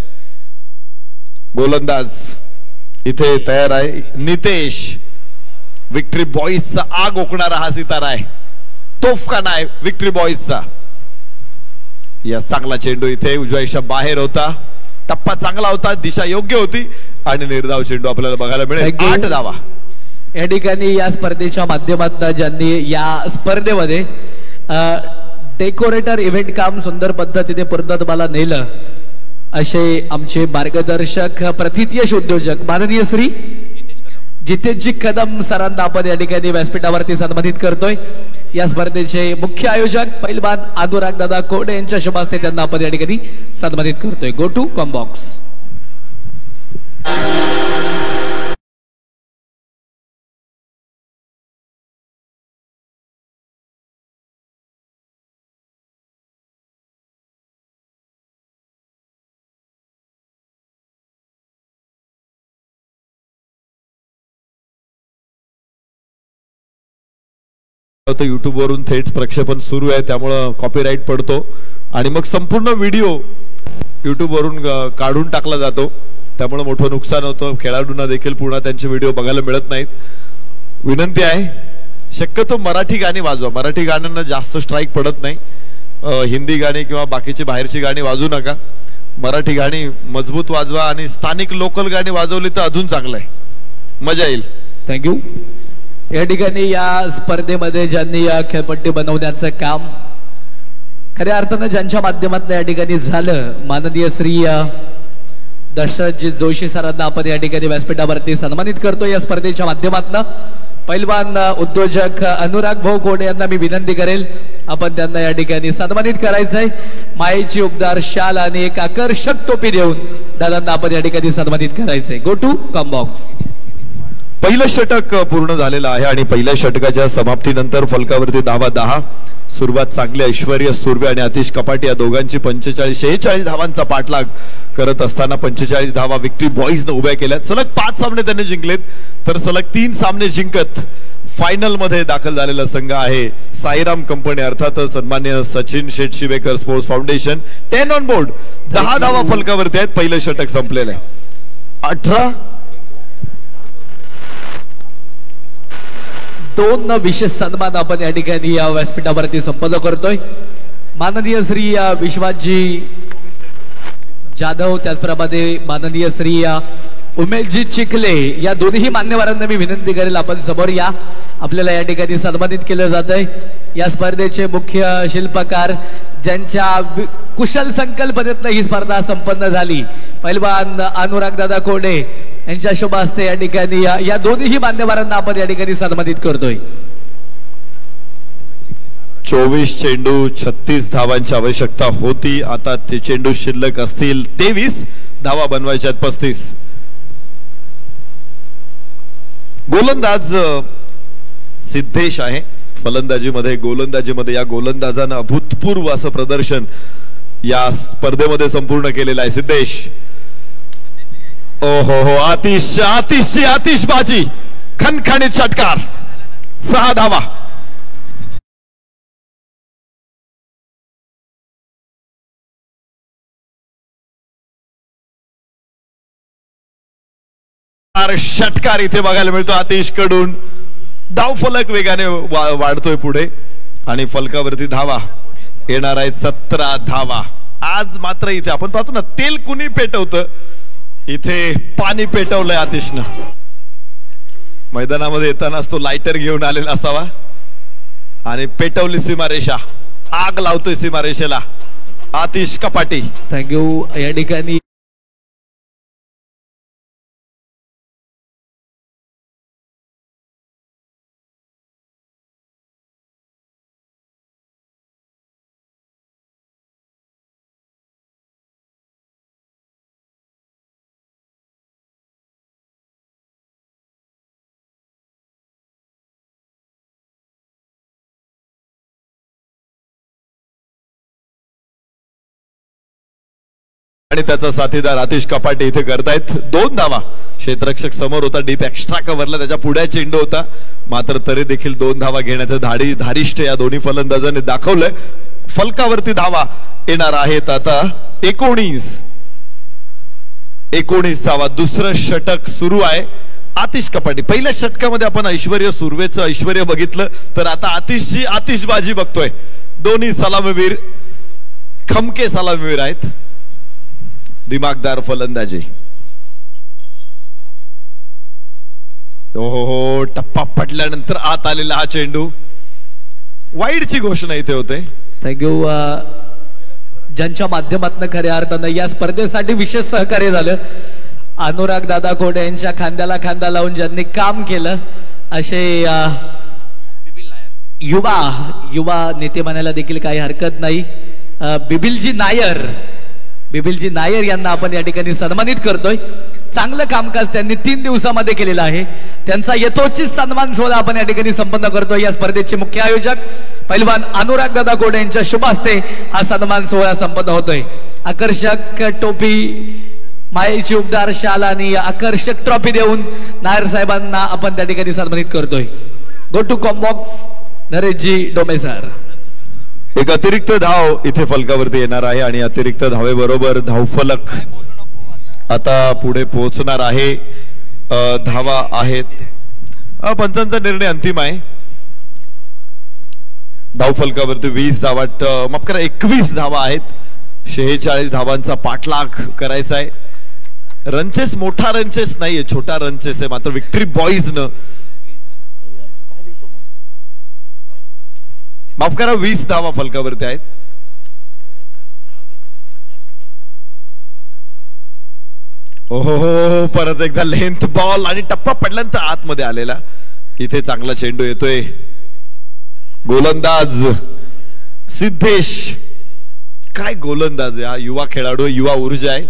गोलंदाज इथे तयार आहे. नितेश. विक्ट्री बॉईजचा आग ओकणारा हा सितारा आहे. तोफखाना आहे विक्ट्री बॉईजचा. या चांगला चेंडू इथे उजव्याच्या बाहेर होता. टप्पा चांगला होता. दिशा योग्य होती आणि निर्धाव चेंडू आपल्याला बघायला मिळेल. 8 धावा.
या ठिकाणी या स्पर्धेच्या माध्यमातून ज्यांनी या स्पर्धेमध्ये डेकोरेटर इव्हेंट काम सुंदर पद्धतीने पूर्णत्वाला नेलं असे आमचे मार्गदर्शक प्रथितयश उद्योजक माननीय श्री जितेशजी कदम सरांना आपण या ठिकाणी व्यासपीठावरती सन्मानित करतोय. या स्पर्धेचे मुख्य आयोजक पैलवान अनुराग दादा कोडे यांच्या शुभ हस्ते त्यांना आपण या ठिकाणी सन्मानित करतोय. Go to combox.
युट्यूब वरून थेट प्रक्षेपण सुरू आहे, त्यामुळं कॉपीराईट पडतो आणि मग संपूर्ण व्हिडिओ युट्यूब वरून काढून टाकला जातो, त्यामुळे मोठं नुकसान होतं. खेळाडूंना देखील पुन्हा त्यांचे व्हिडिओ बघायला मिळत नाहीत. विनंती आहे शक्यतो मराठी गाणी वाजवा, मराठी गाण्यांना जास्त स्ट्राईक पडत नाही. हिंदी गाणी किंवा बाकीची बाहेरची गाणी वाजू नका, मराठी गाणी मजबूत वाजवा आणि स्थानिक लोकल गाणी वाजवली तर अजून चांगलं आहे, मजा येईल.
थँक्यू. या ठिकाणी या स्पर्धेमध्ये ज्यांनी या खेळपट्टी बनवण्याचं काम खऱ्या अर्थानं ज्यांच्या माध्यमातून या ठिकाणी झालं, माननीय श्री दशरथजी जोशी सरांना आपण या ठिकाणी व्यासपीठावरती सन्मानित करतो. या स्पर्धेच्या माध्यमातून पैलवान उद्योजक अनुराग भाऊ कोडे यांना मी विनंती करेल आपण त्यांना या ठिकाणी सन्मानित करायचंय. मायेची उबदार शाल आणि एक आकर्षक टोपी देऊन दादांना आपण या ठिकाणी सन्मानित करायचंय. Go to comm box.
पहिलं षटक पूर्ण झालेलं आहे आणि पहिल्या षटकाच्या समाप्तीनंतर फलकावरती धावा 10. सुरुवात चांगली ऐश्वर्य सुर्वे आणि आतिश कपाटे या दोघांची 45-46 धावांचा पाठलाग करत असताना 45 धावा विक्ट्री बॉईजने उभ्या केल्या. सलग 5 सामने त्यांनी जिंकलेत, तर सलग 3 सामने जिंकत फायनल मध्ये दाखल झालेला संघ आहे साईराम कंपनी, अर्थात सन्मान्य सचिन शेठ शिवेकर स्पोर्ट्स फाउंडेशन. 10 ऑन बोर्ड, 10 धावा फलकावरती आहेत. पहिलं षटक संपलेलं आहे. 18
दोन विशेष सन्मान आपण या ठिकाणी या व्यासपीठावरती संपन्न करतोय. माननीय श्री विश्वासजी जाधव, त्याचप्रमाणे माननीय श्री उमेशजी चिखले या दोन्ही मान्यवरांना मी विनंती करेल आपण समोर या. आपल्याला या ठिकाणी सन्मानित केलं जात आहे. या स्पर्धेचे मुख्य शिल्पकार ज्यांच्या कुशल संकल्पनेतनं ही स्पर्धा संपन्न झाली, पैलवान अनुराग दादा कोडे यांच्या शुभ हस्ते या ठिकाणी या दोन्ही मान्यवरांना आपण या ठिकाणी सन्मानित करतोय.
24 चेंडू 36 धावांची आवश्यकता होती. आता ते चेंडू शिल्लक असतील 23 धावा बनवायच्या 35. गोलंदाज सिद्धेश आहे फलंदाजीमध्ये. गोलंदाजीमध्ये या गोलंदाजानं अभूतपूर्व असं प्रदर्शन या स्पर्धेमध्ये संपूर्ण केलेलं आहे. सिद्धेश, ओहो हो, आतिश आतिश आतिशबाजी, खणखणीत षटकार, 6 धावा. षटकार इथे बघायला मिळतो आतिश कडून. धावफलक वेगाने वाढतोय पुढे आणि फलकावरती धावा येणार आहेत 17 धावा. आज मात्र इथे आपण पाहतो ना, तेल कुणी पेटवतं, इथे पाणी पेटवलंय आतिशनं. मैदानामध्ये येतानाच तो लायटर घेऊन आलेला असावा आणि पेटवली सीमारेषा, आग लावतोय सीमारेषेला आतिश कपाटे.
थँक्यू. या ठिकाणी
आणि त्याचा साथीदार आतिश कपाटे इथे करतायत 2 धावा. क्षेत्ररक्षक समोर होता, डीप एक्स्ट्रा कव्हरला त्याच्या पुढे चेंडू होता, मात्र तरी देखील 2 धावा घेण्याचं धारिष्ट या दोन्ही फलंदाजांनी दाखवलंय. फलकावरती धावा येणार आहेत आता 19 धावा. दुसरं षटक सुरू आहे. आतिश कपाटे, पहिल्या षटकामध्ये आपण ऐश्वर्य सुर्वेचं ऐश्वर्य बघितलं, तर आता आतिशची आतिशबाजी बघतोय. दोन्ही सलामीवीर खमके सलामीवीर आहेत. दिमागदार फलंदाजी. हो, टप्पा पडल्यानंतर आत आलेला हा चेंडू, वाईडची घोषणा इथे होते.
थँक्यू. ज्यांच्या माध्यमातून खऱ्या अर्थानं या स्पर्धेसाठी विशेष सहकार्य झालं, अनुराग दादा कोडे यांच्या खांद्याला खांदा लावून ज्यांनी काम केलं, असे युवा नेते म्हणायला देखील काही हरकत नाही. बिबिलजी नायर यांना आपण या ठिकाणी सन्मानित करतोय. चांगलं कामकाज त्यांनी 3 दिवसामध्ये केलेलं आहे. त्यांचा यथोचित सन्मान सोहळा आपण या ठिकाणी संपन्न करतोय. या स्पर्धेचे मुख्य आयोजक पैलवान अनुराग दादा कोडे यांच्या शुभ हस्ते हा सन्मान सोहळा संपन्न होतोय. आकर्षक टोपी, मायेची उबदार शाल आणि आकर्षक ट्रॉफी देऊन नायर साहेबांना आपण त्या ठिकाणी सन्मानित करतोय. Go to combox. Nareshji Dome sir.
एक अतिरिक्त धाव इथे फलकावरती येणार आहे आणि अतिरिक्त धावेबरोबर धावफलक आता पुढे पोहोचणार आहे. धावा आहेत. पंचांचा निर्णय अंतिम आहे. धावफलकावरती 20 धावा, माफ करा 21 धावा आहेत. 46 धावांचा पाठलाग करायचा आहे. रनचेस मोठा रनचेस नाहीये, छोटा रनचेस आहे. मात्र विक्ट्री बॉईज न माफ करा 20 धावा फलकावरती आहेत. ओहो, परत एकदा लेंथ बॉल आणि टप्पा पडल्यानंतर आतमध्ये आलेला. इथे चांगला चेंडू येतोय. गोलंदाज सिद्धेश, काय गोलंदाज है, युवा खिलाड़ू, युवा ऊर्जा है.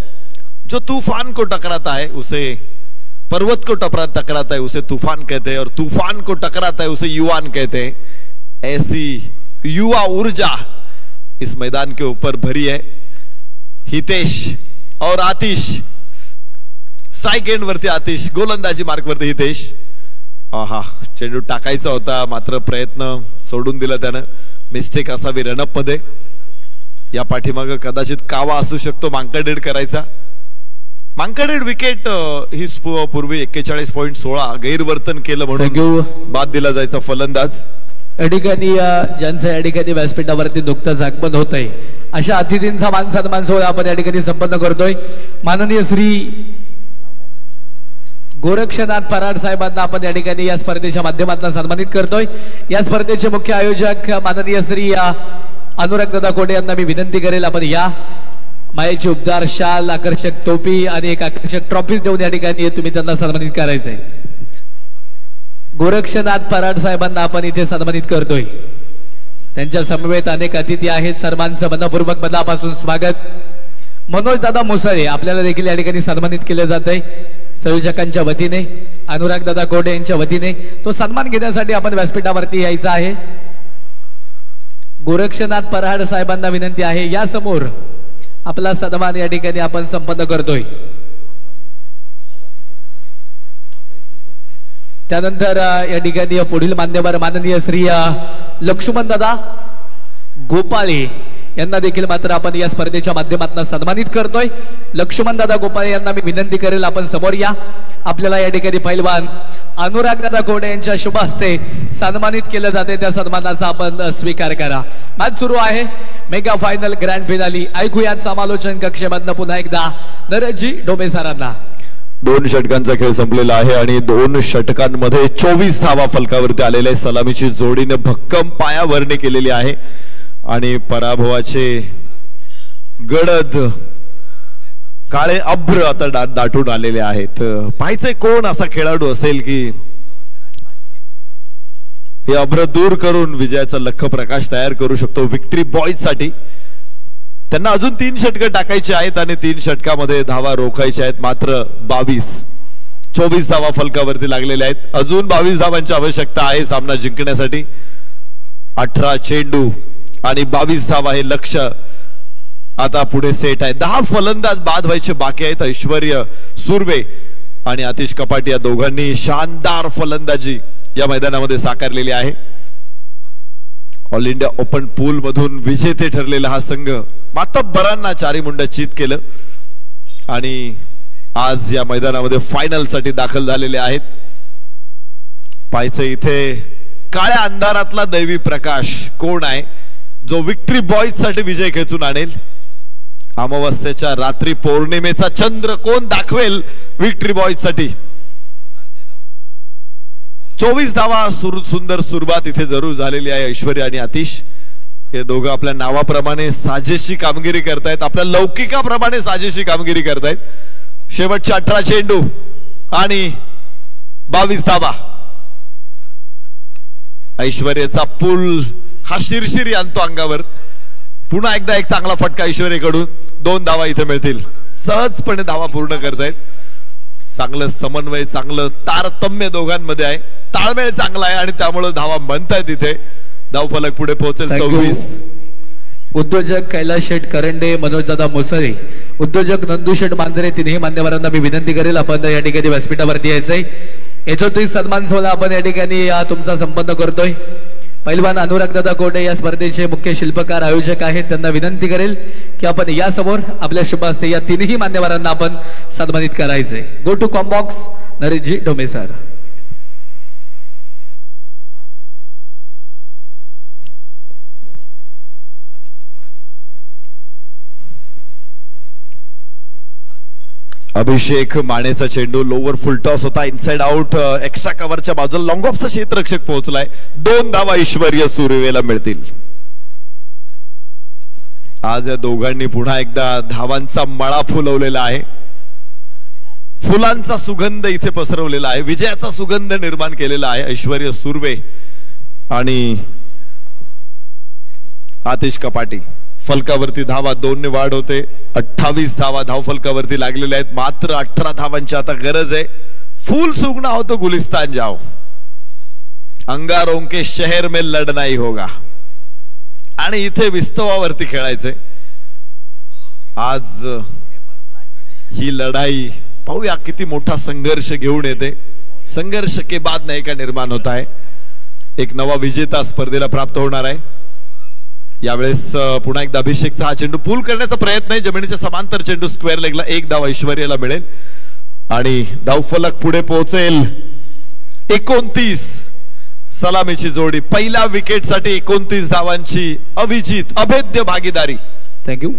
जो तूफान को टकराता है उसे पर्वत को टकराता है उसे तूफान कहते हैं, और तूफान को टकराता है उसे युवान कहते हैं. ऐसी युवा ऊर्जा इस मैदान के ऊपर भरी है. हितेश और आतिश, स्ट्राइक एंड वरती आतिश, गोलंदाजी मार्क वरती हितेश. आहा, चेंडू टाकायचा होता मात्र प्रयत्न सोडून दिला त्यानं. मिस्टेक असावी रनअप मध्ये. या पाठीमाग कदाचित कावा असू शकतो मांकडेड करायचा. मांकडेड विकेट ही पूर्वी 41.16 गैरवर्तन केलं म्हणून बाद दिला जायचा फलंदाज.
या ठिकाणी ज्यांचं या ठिकाणी व्यासपीठावरती नुकतंच आगमन होत आहे अशा अतिथींचा मान सन्मान सोहळा आपण या ठिकाणी संपन्न करतोय. माननीय श्री गोरक्षनाथ पराड साहेबांना आपण या ठिकाणी या स्पर्धेच्या माध्यमातून सन्मानित करतोय. या स्पर्धेचे मुख्य आयोजक माननीय श्री अनुराग दादा कोडे यांना मी विनंती करेल आपण या मायेची उपदार शाल, आकर्षक टोपी आणि एक आकर्षक ट्रॉफी देऊन या ठिकाणी तुम्ही त्यांना सन्मानित करायचंय. गोरक्षनाथ पराड साहेबांना आपण इथे सन्मानित करतोय. त्यांच्या समवेत अनेक अतिथी आहेत. सर्वांचं मनपूर्वक मनापासून स्वागत. मनोज दादा मुसळे आपल्याला देखील या ठिकाणी सन्मानित केले जात आहे. संयोजकांच्या वतीने, अनुराग दादा कोडे यांच्या वतीने तो सन्मान घेण्यासाठी आपण व्यासपीठावरती यायचा आहे. गोरक्षनाथ पराड साहेबांना विनंती आहे या समोर आपला सन्मान या ठिकाणी आपण संपन्न करतोय. त्यानंतर या ठिकाणी पुढील मान्यवर माननीय श्री लक्ष्मण दादा गोपाळे यांना देखील मात्र आपण या स्पर्धेच्या माध्यमातून सन्मानित करतोय. लक्ष्मण दादा गोपाळे यांना मी विनंती करेल आपण समोर या. आपल्याला या ठिकाणी पैलवान अनुराग दादा कोडे यांच्या शुभ हस्ते सन्मानित केले जाते. त्या सन्मानाचा आपण स्वीकार करा. मॅच सुरू आहे. Mega final grand finale. ऐकूयात समालोचन कक्षेमधनं पुन्हा एकदा नरेशजी डोमेसरांना.
2 षटकांचा खेळ संपलेला आहे आणि 2 षटकांमध्ये 24 धावा फलकावरती आलेल्या. सलामीची जोडीने भक्कम पायाभरणी केलेली आहे आणि पराभवाचे गडद काळे अभ्र आता दाटून आलेले आहेत. पाहायचंय कोण असा खेळाडू असेल की हे अभ्र दूर करून विजयाचा लख प्रकाश तयार करू शकतो. विक्ट्री बॉईज साठी त्यांना अजून 3 षटकं टाकायचे आहेत आणि 3 षटकामध्ये धावा रोखायच्या आहेत. मात्र 24 धावा फलकावरती लागलेल्या आहेत. अजून 22 धावांची आवश्यकता आहे सामना जिंकण्यासाठी. 18 चेंडू आणि 22 धावा हे लक्ष आता पुढे सेट आहे. 10 फलंदाज बाद व्हायचे बाकी आहेत. ऐश्वर्य सुर्वे आणि आतिश कपाट या दोघांनी शानदार फलंदाजी या मैदानामध्ये साकारलेली आहे. ऑल इंडिया ओपन पूल मधून विजेते ठरलेला हा संघ मातब्बरांना चारी मुंड्या चित केलं आणि आज या मैदानामध्ये फायनल साठी दाखल झालेले आहेत. पाहायचं इथे काळ्या अंधारातला दैवी प्रकाश कोण आहे जो विक्ट्री बॉईज साठी विजय खेचून आणेल. अमावस्येच्या रात्री पौर्णिमेचा चंद्र कोण दाखवेल विक्ट्री बॉईज साठी. 24 धावा सुंदर सुरुवात इथे जरूर झालेली आहे. ऐश्वर्य आणि आतिश हे दोघं आपल्या नावाप्रमाणे साजेशी कामगिरी करतायत. आपल्या लौकिकाप्रमाणे साजेशी कामगिरी करतायत. शेवटचे 18 चेंडू आणि 22 धावा. ऐश्वर्याचा पूल हा शिरशिरी आणतो अंगावर. पुन्हा एकदा एक चांगला फटका ऐश्वर्याकडून. 2 धावा इथे मिळतील. सहजपणे धावा पूर्ण करतायत. चांगलं समन्वय, चांगलं तारतम्य दोघांमध्ये आहे. ताळमेळ चांगला आहे आणि त्यामुळे धावा बनतायत. इथे धावफलक पुढे पोहोचेल. 26
उद्योजक कैलास शेठ करंडे, मनोज दादा मुसळे, उद्योजक नंदू शेठ मांजरे, तिन्ही मान्यवरांना मी विनंती करेल आपण या ठिकाणी व्यासपीठावरती यायचंय. याच्यावरती सन्मान सोहळा आपण या ठिकाणी तुमचा संपन्न करतोय. पैलवान अनुरागदादा कोटे या स्पर्धेचे मुख्य शिल्पकार आयोजक आहेत, त्यांना विनंती करेल की आपण या समोर आपल्या शुभ हस्ते या तिन्ही मान्यवरांना आपण सन्मानित करायचे. Go to combox Nareshji Dome sir.
Abhishek मानेचा चेंडू लोवर फुल टॉस होता, इनसाइड आउट, एक्स्ट्रा कव्हरच्या बाजूला लॉंग ऑफचा क्षेत्ररक्षक पोहोचलाय. 2 धावा ऐश्वर्य सुर्वेला मिळतील. आज या दोघांनी पुन्हा एकदा धावांचा मळा फुलवलेला आहे. फुलांचा सुगंध इथे पसरवलेला आहे, विजयाचा सुगंध निर्माण केलेला आहे. ऐश्वर्य सुर्वे आणि आतिश कपाटी. फलकावरती धावा 2 ने वाढ होते. 28 धावा धाव फलकावरती लागलेल्या आहेत. मात्र 18 धावांची आता गरज आहे. फूल सूंघना हो तो गुलिस्तान जाओ, अंगारों के शहर में लढना ही होगा. आणि इथे विस्तवावरती खेळायचे. आज ही लढाई पाहूया किती मोठा संघर्ष घेऊन येते. संघर्ष के बाद नए का निर्माण होता है. एक नवा विजेता स्पर्धेला प्राप्त होणार आहे. यावेळेस पुन्हा एकदा अभिषेकचा हा चेंडू पूल करण्याचा प्रयत्न आहे. जमिनीच्या समांतर चेंडू स्क्वेअर लेगला 1 धाव ऐश्वर्याला मिळेल आणि धावफलक पुढे पोहोचेल. 29 सलामीची जोडी. पहिल्या विकेटसाठी 29 धावांची अविजित अभेद्य भागीदारी.
थँक्यू.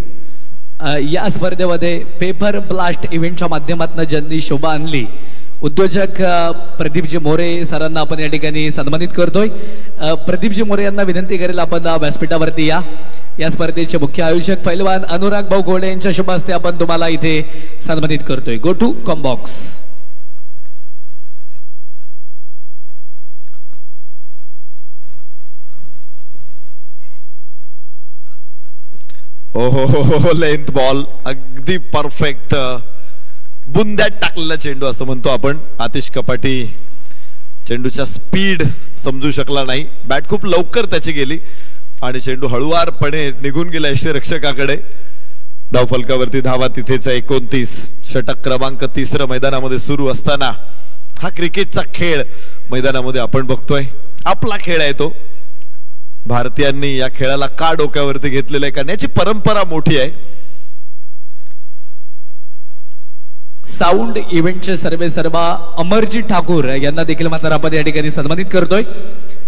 या स्पर्धेमध्ये पेपर ब्लास्ट इव्हेंटच्या माध्यमातून ज्यांनी शोभा आणली, उद्योजक प्रदीपजी मोरे सरांना आपण या ठिकाणी सन्मानित करतोय. प्रदीपजी मोरे यांना विनंती करेल आपण व्यासपीठावरती या. या स्पर्धेचे मुख्य आयोजक पैलवान अनुराग भाऊ घोडे यांच्या शुभ हस्ते आपण तुम्हाला इथे सन्मानित करतोय. Go to comm box.
ओहो, लेंथ बॉल अगदी परफेक्ट बुंद्यात टाकलेला चेंडू असं म्हणतो आपण. आतिश कपाटी चेंडूच्या स्पीड समजू शकला नाही. बॅट खूप लवकर त्याची गेली आणि चेंडू हळुवारपणे निघून गेला यष्टीरक्षकाकडे. धावफलकावरती धावा तिथेच 29. षटक क्रमांक 3 मैदानामध्ये सुरू असताना हा क्रिकेटचा खेळ मैदानामध्ये आपण बघतोय. आपला खेळ आहे तो. भारतीयांनी या खेळाला का डोक्यावरती घेतलेलं आहे कारण याची परंपरा मोठी आहे.
साऊंड इव्हेंटचे सर्वेसर्वा अमरजी ठाकूर यांना देखील मात्र आपण या ठिकाणी सन्मानित करतोय.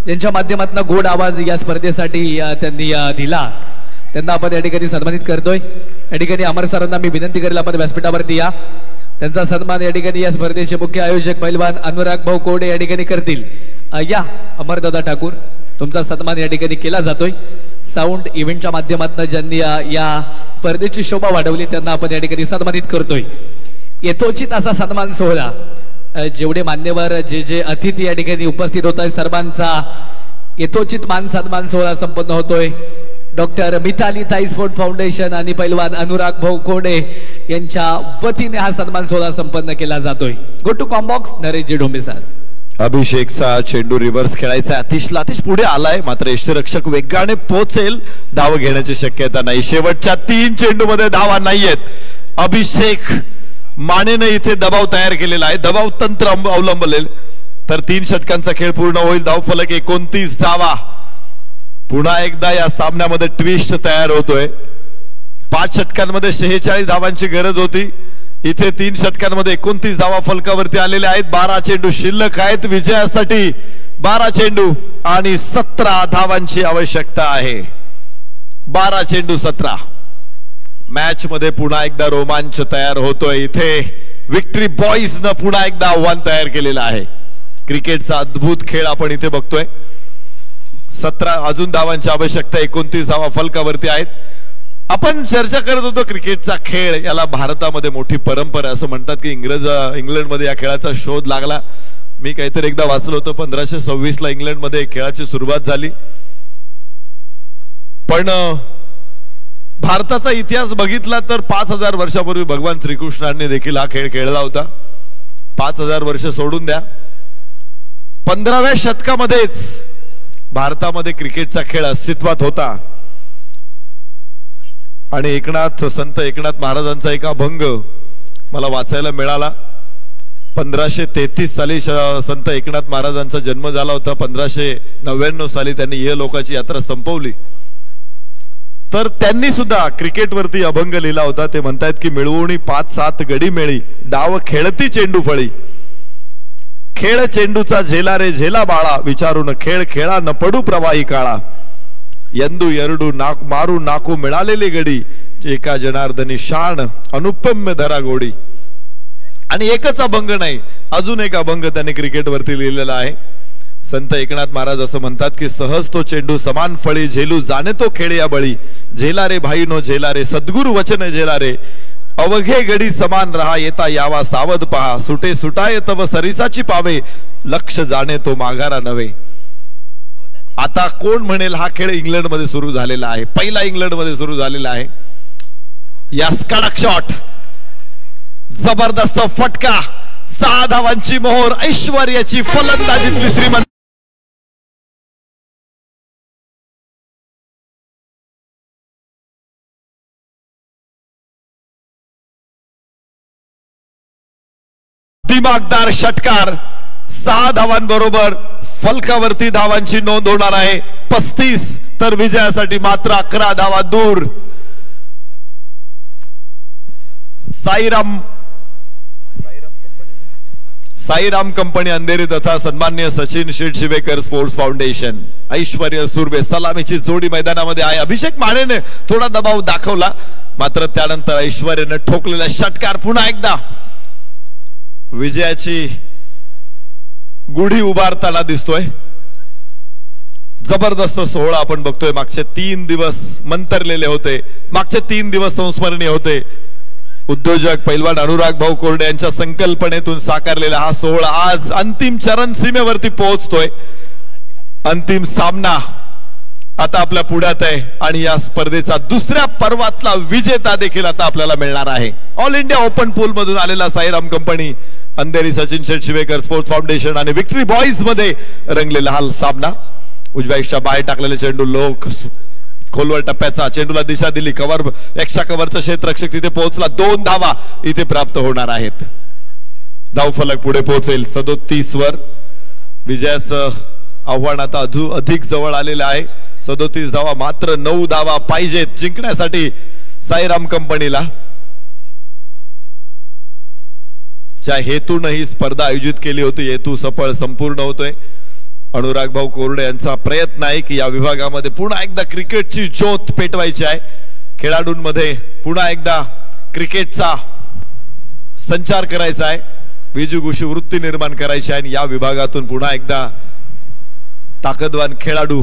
त्यांच्या माध्यमातून गोड आवाज या स्पर्धेसाठी त्यांनी दिला, त्यांना आपण या ठिकाणी सन्मानित करतोय. या ठिकाणी अमर सरांना मी विनंती करेल आपण व्यासपीठावरती या. त्यांचा सन्मान या ठिकाणी या स्पर्धेचे मुख्य आयोजक पैलवान अनुराग भाऊ कोडे या ठिकाणी करतील. या अमरदादा ठाकूर, तुमचा सन्मान या ठिकाणी केला जातोय. साऊंड इव्हेंटच्या माध्यमातून ज्यांनी या स्पर्धेची शोभा वाढवली त्यांना आपण या ठिकाणी सन्मानित करतोय. यथोचित असा सन्मान सोहळा, जेवढे मान्यवर जे अतिथी या ठिकाणी उपस्थित होत आहेत सर्वांचा यथोचित मान सन्मान सोहळा संपन्न होतोय. डॉक्टर मिताली ताई स्पोर्ट फाउंडेशन आणि पैलवान अनुराग भाऊ कोडे यांच्या वतीने हा सन्मान सोहळा संपन्न केला जातोय. Go to combox Nareshji Dombe sir.
अभिषेकचा चेंडू रिव्हर्स खेळायचा. आतिश पुढे आलाय, मात्र यष्टीरक्षक वेगाने पोहोचेल. धाव घेण्याची शक्यता नाही. शेवटच्या 3 चेंडूमध्ये धावा नाहीयेत. अभिषेक मानेने इथे दबाव तयार केलेला आहे. दबाव तंत्र अवलंबले तर 3 षटकांचा खेळ पूर्ण होईल. धावफलक 29 धावा. पुन्हा एकदा या सामन्यामध्ये ट्विस्ट तयार होतोय. 5 षटकांमध्ये 46 धावांची गरज होती. इथे 3 षटकांमध्ये 29 धावा फलकावरती आलेल्या आहेत. 12 चेंडू शिल्लक आहेत विजयासाठी. 12 चेंडू आणि 17 धावांची आवश्यकता आहे. 12 चेंडू 17. मॅच मध्ये पुन्हा एकदा रोमांच तयार होतोय. इथे विक्ट्री बॉईज न पुन्हा एकदा आव्हान तयार केलेलं आहे. क्रिकेटचा अद्भुत खेळ आपण इथे बघतोय. 17 अजून धावांची आवश्यकता. 29 धावा फलकावरती आहेत. आपण चर्चा करत होतो क्रिकेटचा खेळ, याला भारतामध्ये मोठी परंपरा असं म्हणतात की इंग्लंडमध्ये या खेळाचा शोध लागला. मी काहीतरी एकदा वाचलं होतं 1526 ला इंग्लंडमध्ये खेळाची सुरुवात झाली. पण भारताचा इतिहास बघितला तर 5000 वर्षापूर्वी भगवान श्रीकृष्णांनी देखील हा खेळ खेळला होता. 5000 वर्ष सोडून द्या, 15व्या शतकामध्येच भारतामध्ये क्रिकेटचा खेळ अस्तित्वात होता. आणि संत एकनाथ महाराजांचा एक अभंग मला वाचायला मिळाला. 1533 साली संत एकनाथ महाराजांचा जन्म झाला होता. 1599 साली त्यांनी ये लोकाची यात्रा संपवली. तर त्यांनी सुद्धा क्रिकेटवरती अभंग लिहिला होता. ते म्हणतात की मिळवणी 5-7 गडी मेळी, डाव खेळती चेंडू फळी, खेळ चेंडूचा झेला रे झेला बाळा, विचारून खेळ खेळा न पडू प्रवाही काळा, यंदू यरडू नाक मारू नाकू मिळालेली गडी, एका जनार्दनी शान अनुपम्य धरा गोडी. आणि एकच अभंग नाही, अजून एक अभंग त्यांनी क्रिकेटवरती लिहिलेला आहे. संत एकनाथ महाराज असं म्हणतात की सहज तो चेंडू समान फळी, झेलू जाणे तो खेळ या बळी, झेला रे भाई नो झेला रे, सद्गुरु वचन झेला रे, अवघे गडी समान रहा, येता यावा सावध पहा, सुटे सुटाय तव सरिसाची पावे, लक्ष जाणे तो माघारा नव्हे. आता कोण म्हणेल हा खेळ इंग्लंड मध्ये सुरू झालेला आहे, पहिला इंग्लंड मध्ये सुरू झालेला आहे. यास कडक शॉट, जबरदस्त फटका, 6 धावांची मोहोर, ऐश्वर्याची फलंदाजीतली श्रीमंत दिमागदार षटकार. 6 धावांबरोबर फलकावरती धावांची नोंद होणार आहे. 35 तर विजयासाठी मात्र 11 धावा दूर. साईराम कंपनी अंधेरी तथा सन्मान्य सचिन शिरशिवेकर स्पोर्ट्स फाउंडेशन, ऐश्वर्य सुर्वे सलामीची जोडी मैदानामध्ये आहे. अभिषेक मानेने थोडा दबाव दाखवला, मात्र त्यानंतर ऐश्वर्याने ठोकलेला षटकार पुन्हा एकदा विजयाची गुढी उभारताना दिसतोय. जबरदस्त सोहळा आपण बघतोय. मागचे 3 दिवस मंतरलेले होते, मागचे 3 दिवस संस्मरणीय होते. उद्योजक पैलवान अनुराग भाऊ कोरडे यांच्या संकल्पनेतून साकारलेला हा सोहळा आज अंतिम चरण सीमेवरती पोहोचतोय. अंतिम सामना आता आपल्या पुढ्यात आहे आणि या स्पर्धेचा दुसऱ्या पर्वातला विजेता देखील आता आपल्याला मिळणार आहे. ऑल इंडिया ओपन पूल मधून आलेला Sairam company, Andheri Sachin Shirshivekar sports foundation आणि विक्टरी बॉईज मध्ये रंगलेला हा सामना. उजव्या बाहेर टाकलेले चेंडू, लोक खोलवर टप्प्याचा, चेंडूला दिशा दिली, कव्हर एक्स्ट्रा कव्हरचा क्षेत्ररक्षक तिथे पोहोचला. 2 धावा इथे प्राप्त होणार आहेत. धावफलक पुढे पोहोचेल 37 वर. विजयाचं आव्हान आता अधिक जवळ आलेलं आहे. 37 धावा, मात्र 9 धावा पाहिजेत जिंकण्यासाठी साईराम कंपनीला. ज्या हेतून ही स्पर्धा आयोजित केली होती, हेतू सफळ संपूर्ण होतोय. अनुराग भाऊ कोरडे यांचा प्रयत्न आहे की या विभागामध्ये पुन्हा एकदा क्रिकेटची ज्योत पेटवायची आहे. खेळाडूंमध्ये पुन्हा एकदा क्रिकेटचा संचार करायचा आहे, विजुगुषी वृत्ती निर्माण करायची आहे आणि या विभागातून पुन्हा एकदा ताकदवान खेळाडू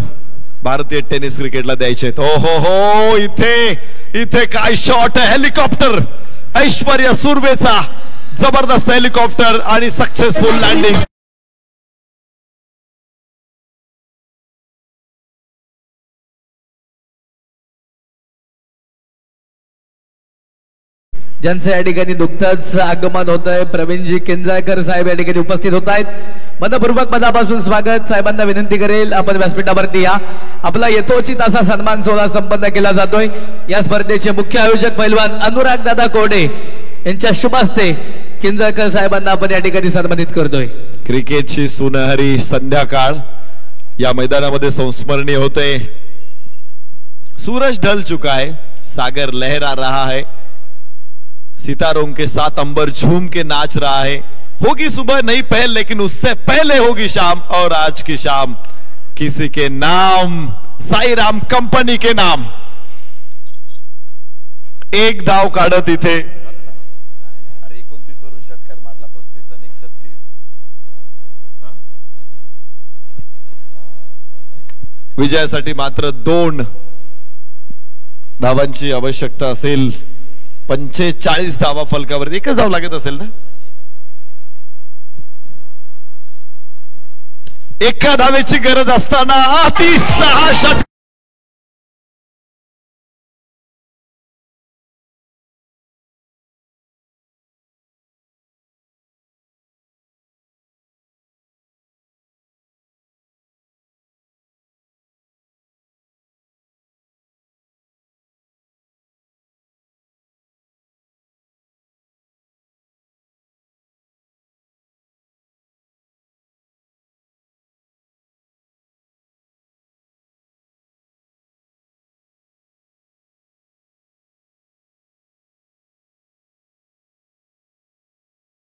भारतीय टेनिस क्रिकेटला द्यायचे आहेत. ओ हो हो, इथे काय शॉट आहे. हेलिकॉप्टर, ऐश्वर्या सुर्वेचा जबरदस्त हेलिकॉप्टर आणि सक्सेसफुल लँडिंग.
ज्यांचं या ठिकाणी नुकतंच आगमन होत आहे, प्रवीणजी किंजाळकर साहेब या ठिकाणी उपस्थित होत आहेत. मनपूर्वक मनापासून स्वागत. साहेबांना विनंती करेल आपण व्यासपीठावरती या. आपला यथोचित असा सन्मान सोहळा संपन्न केला जातोय. या स्पर्धेचे मुख्य आयोजक पैलवान अनुराग दादा कोरडे यांच्या शुभ हस्ते किंजाळकर साहेबांना आपण या ठिकाणी सन्मानित करतोय.
क्रिकेटची सुनहरी संध्याकाळ या मैदानामध्ये संस्मरणीय होते. सूरज ढल चुका है, सागर लहरा रहा है, सितारों के साथ अंबर झूम के नाच रहा है. होगी सुबह नई पहल लेकिन उससे पहले होगी शाम, और आज की शाम किसी के नाम, साईराम कंपनी के नाम. 1 धाव काढत इथे 29 वरून षटकार मारला, 35 आणि 36. विजयासाठी मात्र 2 धावांची आवश्यकता असेल. 45 धावा फलकावर, एकच धाव लागत असेल ना. एका धावेची गरज असताना 36 षटकार.